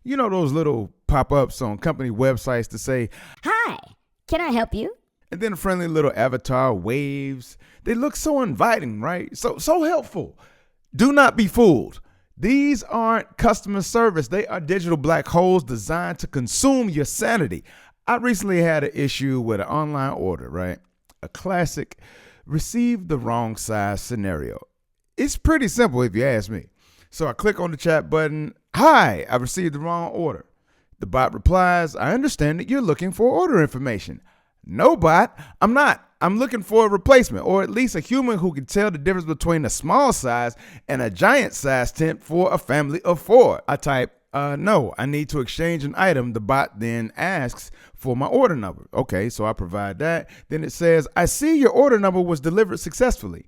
You know those little pop-ups on company websites to say, Hi, can I help you? and then a friendly little avatar waves. They look so inviting, right? So helpful. Do not be fooled. These aren't customer service. They are digital black holes designed to consume your sanity. I recently had an issue with an online order, right? A classic received the wrong size scenario. It's pretty simple if you ask me. So I click on the chat button. Hi, I received the wrong order. The bot replies, I understand that you're looking for order information. No, bot, I'm not. I'm looking for a replacement, or at least a human who can tell the difference between a small size and a giant size tent for a family of 4. I type, no, I need to exchange an item. The bot then asks for my order number. Okay, so I provide that. Then it says, I see your order number was delivered successfully.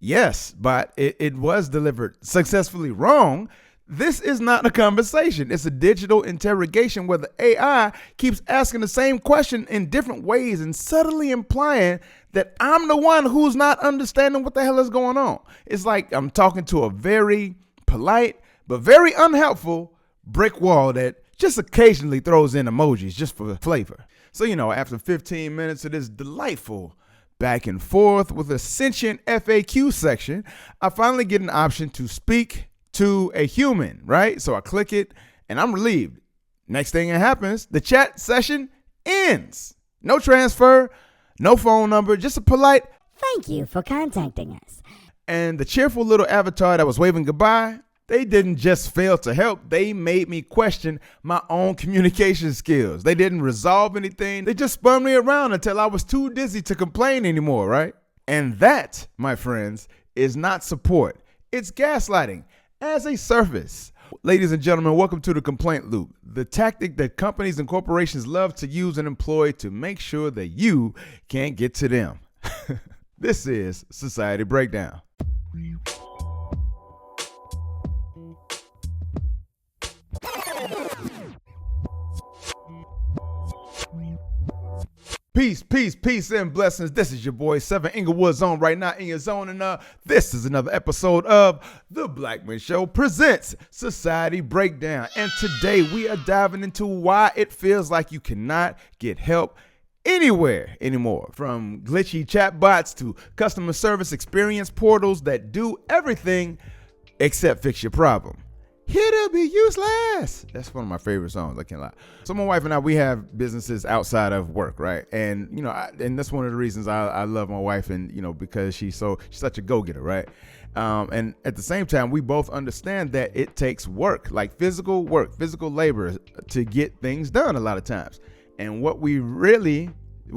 Yes, but it was delivered successfully wrong. This is not a conversation. It's a digital interrogation where the AI keeps asking the same question in different ways and subtly implying that I'm the one who's not understanding what the hell is going on. It's like I'm talking to a very polite but very unhelpful brick wall that just occasionally throws in emojis just for flavor. So, after 15 minutes of this delightful back and forth with a sentient FAQ section, I finally get an option to speak to a human, right? So I click it and I'm relieved. Next thing that happens, the chat session ends. No transfer, no phone number, just a polite Thank you for contacting us. and the cheerful little avatar that was waving goodbye. They didn't just fail to help, they made me question my own communication skills. They didn't resolve anything. They just spun me around until I was too dizzy to complain anymore, right? And that, my friends, is not support. It's gaslighting as a service. Ladies and gentlemen, welcome to the complaint loop, the tactic that companies and corporations love to use and employ to make sure that you can't get to them. This is Society Breakdown. Peace, and blessings. This is your boy, 7 Englewood Zone right now in your zone. And this is another episode of the Blackman Show Presents Society Breakdown. And today we are diving into why it feels like you cannot get help anywhere anymore. From glitchy chatbots to customer service experience portals that do everything except fix your problem. Here to be useless. That's one of my favorite songs. I can't lie. So my wife and I, we have businesses outside of work, right? And and that's one of the reasons I love my wife, and because she's such a go-getter, right? And at the same time, we both understand that it takes work, like physical work, physical labor, to get things done a lot of times. And what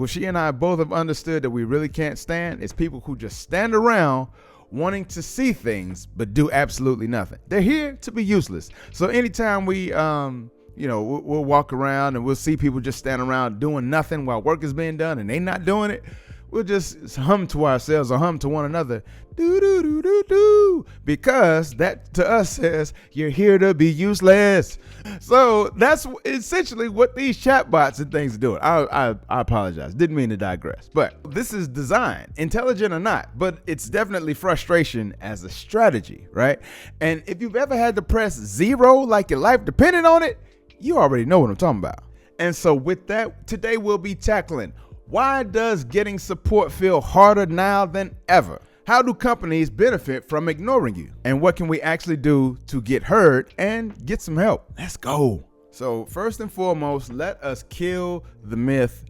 she and I both have understood that we really can't stand is people who just stand around wanting to see things but do absolutely nothing. They're here to be useless. So anytime we we'll walk around and we'll see people just standing around doing nothing while work is being done and they not doing it, we'll just hum to ourselves or hum to one another, do do do do do, because that to us says you're here to be useless. So that's essentially what these chatbots and things are doing. I apologize, didn't mean to digress, but this is design, intelligent or not, but it's definitely frustration as a strategy, right? And if you've ever had to press 0 like your life depended on it, you already know what I'm talking about. And so with that, today we'll be tackling, why does getting support feel harder now than ever? How do companies benefit from ignoring you? And what can we actually do to get heard and get some help? Let's go. So first and foremost, let us kill the myth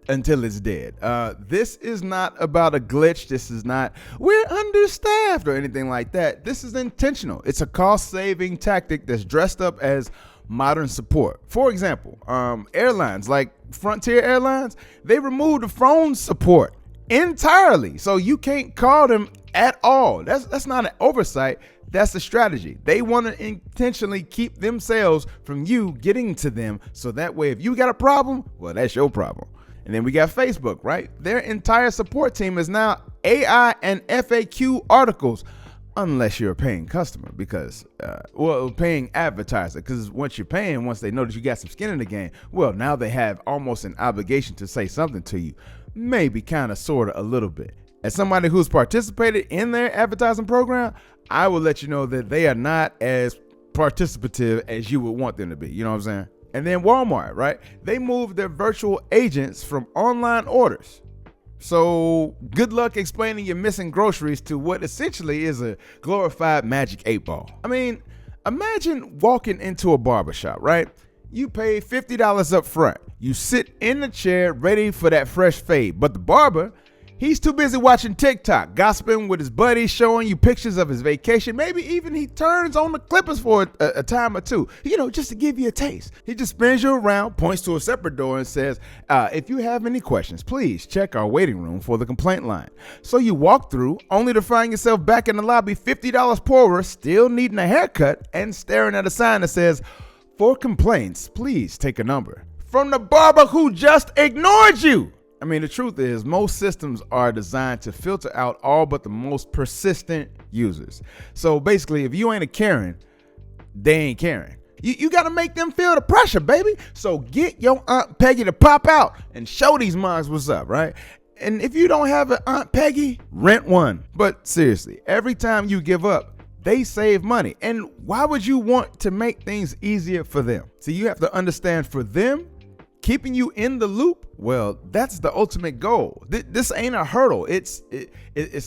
until it's dead. This is not about a glitch. This is not, we're understaffed or anything like that. This is intentional. It's a cost-saving tactic that's dressed up as modern support. For example, airlines like Frontier Airlines, they removed the phone support entirely, so you can't call them at all. That's not an oversight. That's a strategy. They want to intentionally keep themselves from you getting to them, so that way if you got a problem, well, that's your problem. And then we got Facebook, right? Their entire support team is now AI and FAQ articles, unless you're a paying customer, because paying advertiser, because once you're paying, once they know that you got some skin in the game, well, now they have almost an obligation to say something to you, maybe kind of sort of a little bit. As somebody who's participated in their advertising program, I will let you know that they are not as participative as you would want them to be. You know what I'm saying? And then Walmart, right? They moved their virtual agents from online orders. So good luck explaining your missing groceries to what essentially is a glorified Magic 8-ball. I mean, imagine walking into a barbershop, right? You pay $50 up front. You sit in the chair ready for that fresh fade. But the barber, he's too busy watching TikTok, gossiping with his buddies, showing you pictures of his vacation. Maybe even he turns on the Clippers for a time or two, just to give you a taste. He just spins you around, points to a separate door and says, if you have any questions, please check our waiting room for the complaint line. So you walk through only to find yourself back in the lobby, $50 poorer, still needing a haircut and staring at a sign that says, for complaints, please take a number. From the barber who just ignored you. I mean, the truth is, most systems are designed to filter out all but the most persistent users. So basically, if you ain't a Karen, they ain't Karen. You got to make them feel the pressure, baby. So get your Aunt Peggy to pop out and show these moms what's up, right? And if you don't have an Aunt Peggy, rent one. But seriously, every time you give up, they save money. And why would you want to make things easier for them? So you have to understand, for them, keeping you in the loop, well, that's the ultimate goal. This ain't a hurdle. It's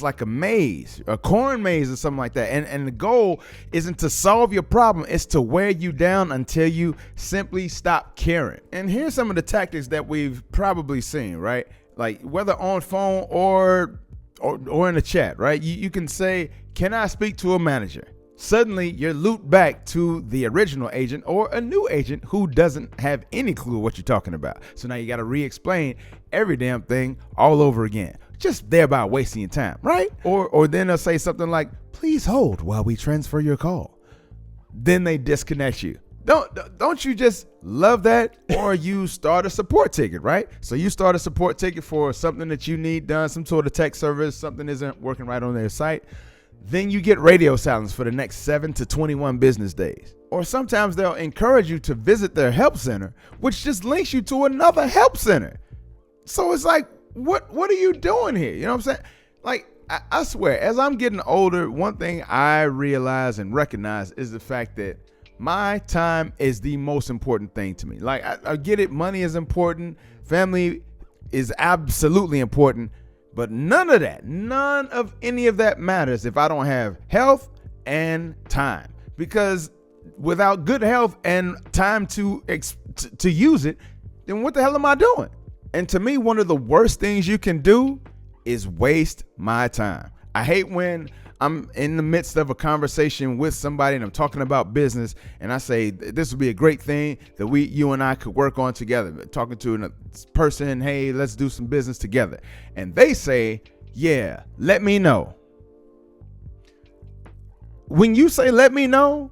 like a maze, a corn maze or something like that. And the goal isn't to solve your problem. It's to wear you down until you simply stop caring. And here's some of the tactics that we've probably seen, right? Like whether on phone or in a chat, right? You can say, can I speak to a manager? Suddenly, you're looped back to the original agent or a new agent who doesn't have any clue what you're talking about. So now you got to re-explain every damn thing all over again, just thereby wasting your time, right? Or then they'll say something like, please hold while we transfer your call. Then they disconnect you. Don't you just love that? Or you start a support ticket, right? So you start a support ticket for something that you need done, some sort of tech service, something isn't working right on their site. Then you get radio silence for the next 7 to 21 business days. Or sometimes they'll encourage you to visit their help center, which just links you to another help center. So it's like, what are you doing here? You know what I'm saying? Like, I swear, as I'm getting older, one thing I realize and recognize is the fact that my time is the most important thing to me. Like, I get it. Money is important. Family is absolutely important. But none of any of that matters if I don't have health and time. Because without good health and time to use it, then what the hell am I doing? And to me, one of the worst things you can do is waste my time. I hate when I'm in the midst of a conversation with somebody and I'm talking about business and I say, this would be a great thing that you and I could work on together. Talking to a person, hey, let's do some business together. And they say, yeah, let me know. When you say, let me know,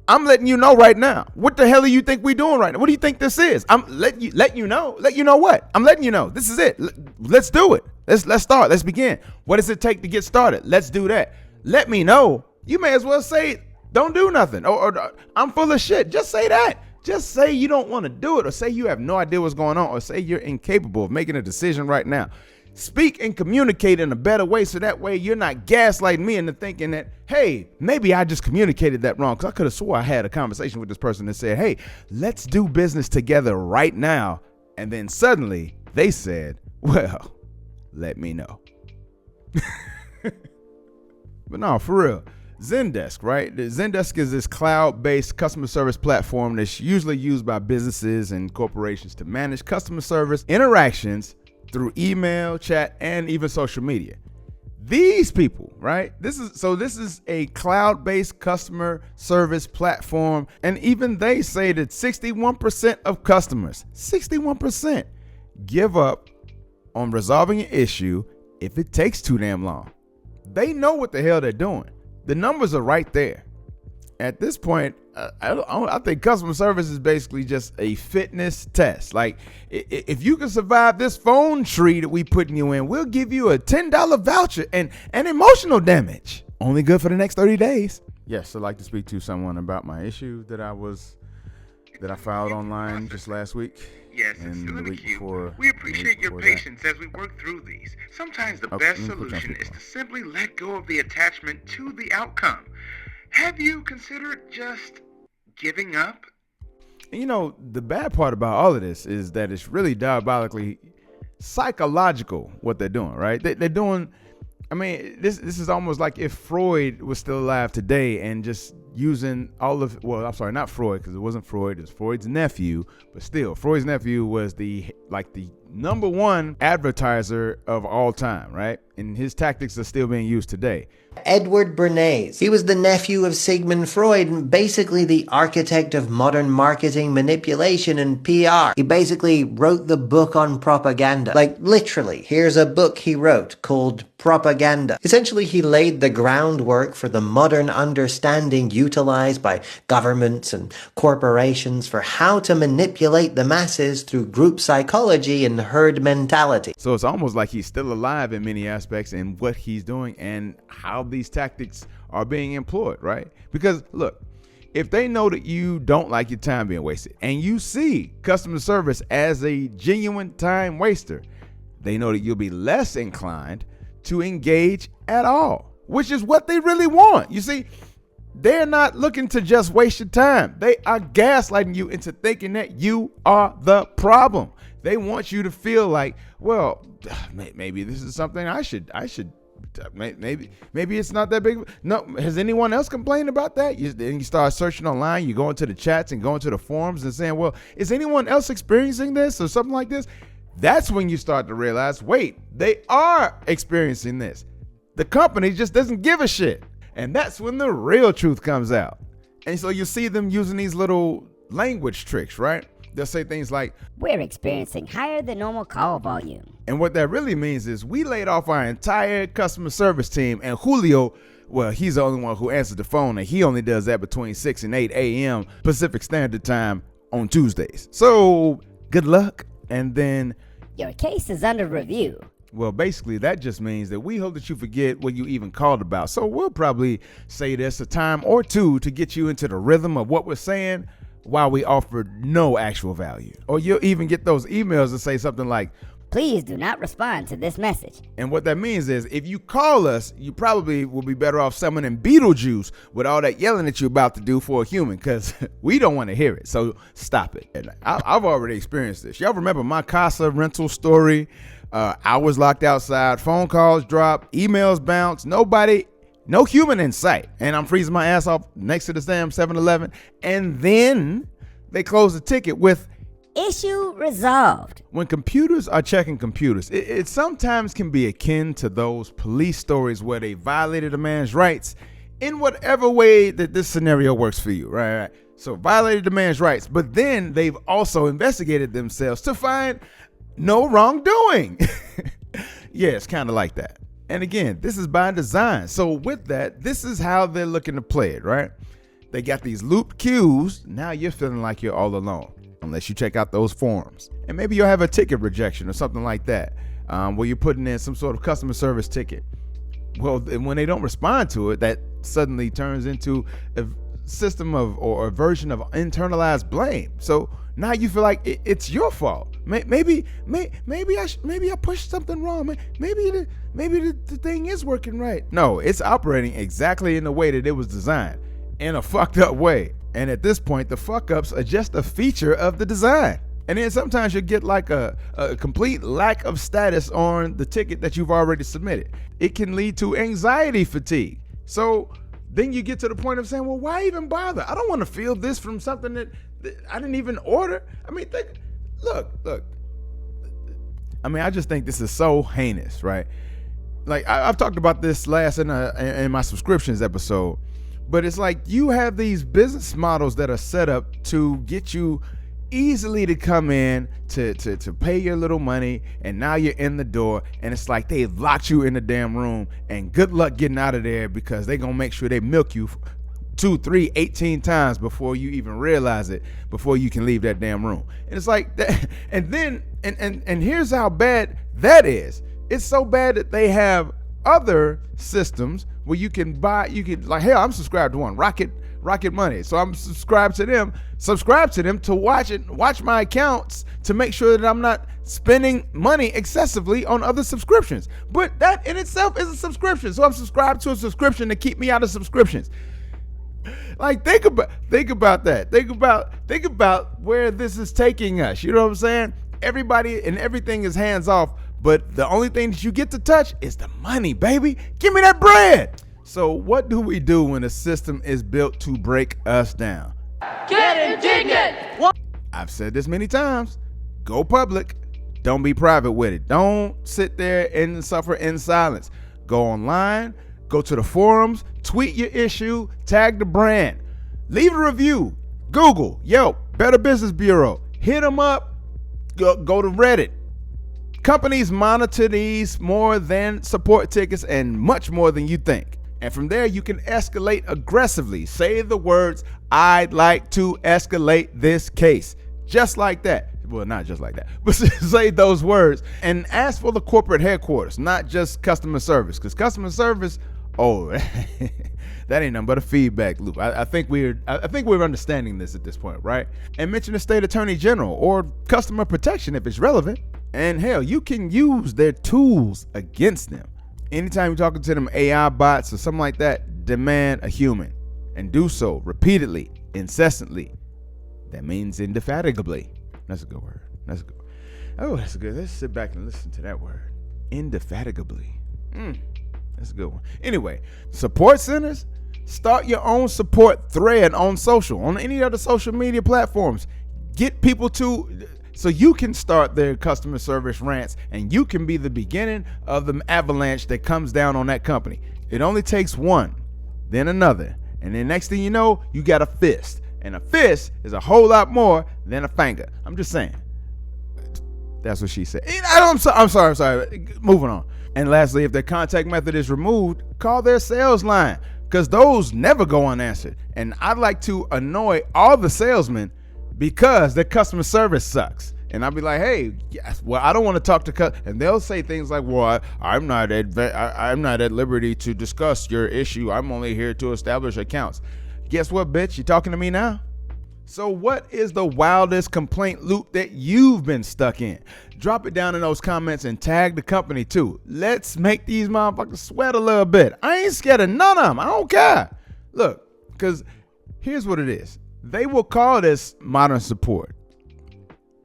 I'm letting you know right now. What the hell do you think we doing right now? What do you think this is? I'm letting you know. Let you know what? I'm letting you know. This is it. Let's do it. Let's start. Let's begin. What does it take to get started? Let's do that. Let me know. You may as well say, don't do nothing. Or I'm full of shit. Just say that. Just say you don't want to do it, or say you have no idea what's going on, or say you're incapable of making a decision right now. Speak and communicate in a better way, so that way you're not gaslighting me into thinking that, hey, maybe I just communicated that wrong, because I could have swore I had a conversation with this person that said, hey, let's do business together right now. And then suddenly they said, well, let me know. But no, for real, Zendesk, right? The Zendesk is this cloud-based customer service platform that's usually used by businesses and corporations to manage customer service interactions through email, chat, and even social media. These people, right? This is a cloud-based customer service platform, and even they say that 61% of customers, 61%, give up on resolving an issue if it takes too damn long. They know what the hell they're doing. The numbers are right there. At this point, I think customer service is basically just a fitness test. Like, if you can survive this phone tree that we putting you in, we'll give you a $10 voucher and emotional damage. Only good for the next 30 days. Yes, I'd like to speak to someone about my issue that I filed online just last week. Yes, and it's the week before. We appreciate your patience as we work through these. Sometimes the best solution is to simply let go of the attachment to the outcome. Have you considered just giving up? And you know, the bad part about all of this is that it's really diabolically psychological what they're doing, right? They're doing, I mean, this is almost like if Freud was still alive today and just using all of, well, I'm sorry, not Freud, because it wasn't Freud, it was Freud's nephew, but still, Freud's nephew was the number one advertiser of all time, right? And his tactics are still being used today. Edward Bernays. He was the nephew of Sigmund Freud and basically the architect of modern marketing, manipulation, and PR. He basically wrote the book on propaganda. Like, literally, here's a book he wrote called Propaganda. Essentially, he laid the groundwork for the modern understanding utilized by governments and corporations for how to manipulate the masses through group psychology and herd mentality. So it's almost like he's still alive in many aspects in what he's doing and how these tactics are being employed, right? Because look, if they know that you don't like your time being wasted and you see customer service as a genuine time waster, they know that you'll be less inclined to engage at all, which is what they really want. You see, they're not looking to just waste your time. They are gaslighting you into thinking that you are the problem. They want you to feel like, well, maybe this is something I should maybe it's not that big. No, has anyone else complained about that? Then you start searching online, you go into the chats and go into the forums and saying, well, is anyone else experiencing this or something like this? That's when you start to realize, wait, they are experiencing this. The company just doesn't give a shit. And that's when the real truth comes out. And so you see them using these little language tricks, right? They'll say things like, we're experiencing higher than normal call volume. And what that really means is we laid off our entire customer service team, and Julio, well, he's the only one who answers the phone, and he only does that between 6 and 8 a.m. Pacific Standard Time on Tuesdays. So good luck. And then, your case is under review. Well, basically, that just means that we hope that you forget what you even called about. So we'll probably say this a time or two to get you into the rhythm of what we're saying while we offer no actual value. Or you'll even get those emails that say something like, please do not respond to this message. And what that means is if you call us, you probably will be better off summoning Beetlejuice with all that yelling that you're about to do for a human, because we don't want to hear it. So stop it. And I've already experienced this. Y'all remember my Casa rental story? I was locked outside, phone calls drop, emails bounce, no human in sight. And I'm freezing my ass off next to the damn 7-Eleven. And then they close the ticket with issue resolved. When computers are checking computers, it sometimes can be akin to those police stories where they violated a man's rights in whatever way that this scenario works for you, right? So violated the man's rights, but then they've also investigated themselves to find no wrongdoing. Yeah, it's kind of like that. And again, this is by design. So with that, this is how they're looking to play it, right? They got these looped queues. Now you're feeling like you're all alone, unless you check out those forums. And maybe you'll have a ticket rejection or something like that, where you're putting in some sort of customer service ticket. Well, when they don't respond to it, that suddenly turns into a system of, or a version of internalized blame. So now you feel like it's your fault. Maybe I pushed something wrong. Maybe the thing is working right. No, it's operating exactly in the way that it was designed, in a fucked up way. And at this point, the fuck ups are just a feature of the design. And then sometimes you get like a complete lack of status on the ticket that you've already submitted. It can lead to anxiety fatigue. So then you get to the point of saying, well, why even bother? I don't want to feel this from something that I didn't even order. I mean, look. I mean, I just think this is so heinous, right? Like I've talked about this last in my subscriptions episode, but it's like you have these business models that are set up to get you easily to come in to pay your little money, and now you're in the door, and it's like they've locked you in the damn room, and good luck getting out of there, because they're gonna make sure they milk you 2, 3, 18 times before you even realize it, before you can leave that damn room. And it's like that. And then and here's how bad that is. It's so bad that they have other systems where you can like, hell, I'm subscribed to one, Rocket Money. So I'm subscribed to them to watch my accounts to make sure that I'm not spending money excessively on other subscriptions. But that in itself is a subscription. So I'm subscribed to a subscription to keep me out of subscriptions. Like, think about that. Think about where this is taking us. You know what I'm saying? Everybody and everything is hands off, but the only thing that you get to touch is the money, baby. Give me that bread. So what do we do when a system is built to break us down? Get indignant! What? I've said this many times. Go public. Don't be private with it. Don't sit there and suffer in silence. Go online, go to the forums, tweet your issue, tag the brand, leave a review, Google, Yelp, Better Business Bureau, hit them up, go to Reddit. Companies monitor these more than support tickets and much more than you think. And from there, you can escalate aggressively. Say the words, "I'd like to escalate this case." Just like that. Well, not just like that, but say those words and ask for the corporate headquarters, not just customer service. Because customer service, that ain't nothing but a feedback loop. I think we're understanding this at this point, right? And mention the state attorney general or customer protection if it's relevant. And hell, you can use their tools against them. Anytime you're talking to them AI bots or something like that, demand a human and do so repeatedly, incessantly. That means indefatigably. That's a good word. That's good. Oh, that's good. Let's sit back and listen to that word. Indefatigably. That's a good one. Anyway, support centers. Start your own support thread on social, on any other social media platforms. Get people so you can start their customer service rants and you can be the beginning of the avalanche that comes down on that company. It only takes one, then another. And then next thing you know, you got a fist. And a fist is a whole lot more than a finger. I'm just saying. That's what she said. I'm sorry. Moving on. And lastly, if their contact method is removed, call their sales line, because those never go unanswered. And I'd like to annoy all the salesmen because their customer service sucks. And I'll be like, hey, yes, well, I don't want to talk to and they'll say things like, well, I'm not at liberty to discuss your issue. I'm only here to establish accounts. Guess what, bitch? You talking to me now? So what is the wildest complaint loop that you've been stuck in? Drop it down in those comments and tag the company too. Let's make these motherfuckers sweat a little bit. I ain't scared of none of them. I don't care. Look, because here's what it is. They will call this modern support.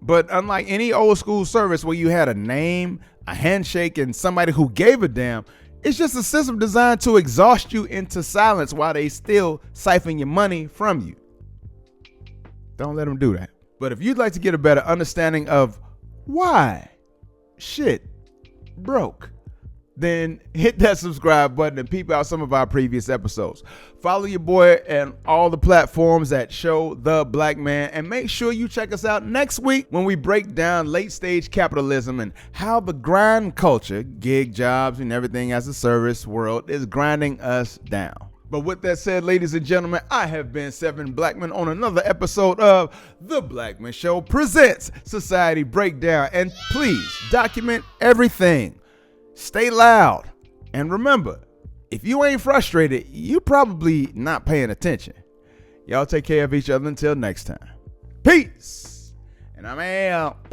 But unlike any old school service where you had a name, a handshake, and somebody who gave a damn, it's just a system designed to exhaust you into silence while they still siphon your money from you. Don't let them do that. But if you'd like to get a better understanding of why shit broke, then hit that subscribe button and peep out some of our previous episodes. Follow your boy and all the platforms that show the Black Man, and make sure you check us out next week when we break down late stage capitalism and how the grind culture, gig jobs and everything as a service world is grinding us down. But with that said, ladies and gentlemen, I have been Seven Blackman on another episode of The Blackman Show Presents Society Breakdown. And please document everything. Stay loud. And remember, if you ain't frustrated, you probably not paying attention. Y'all take care of each other until next time. Peace. And I'm out.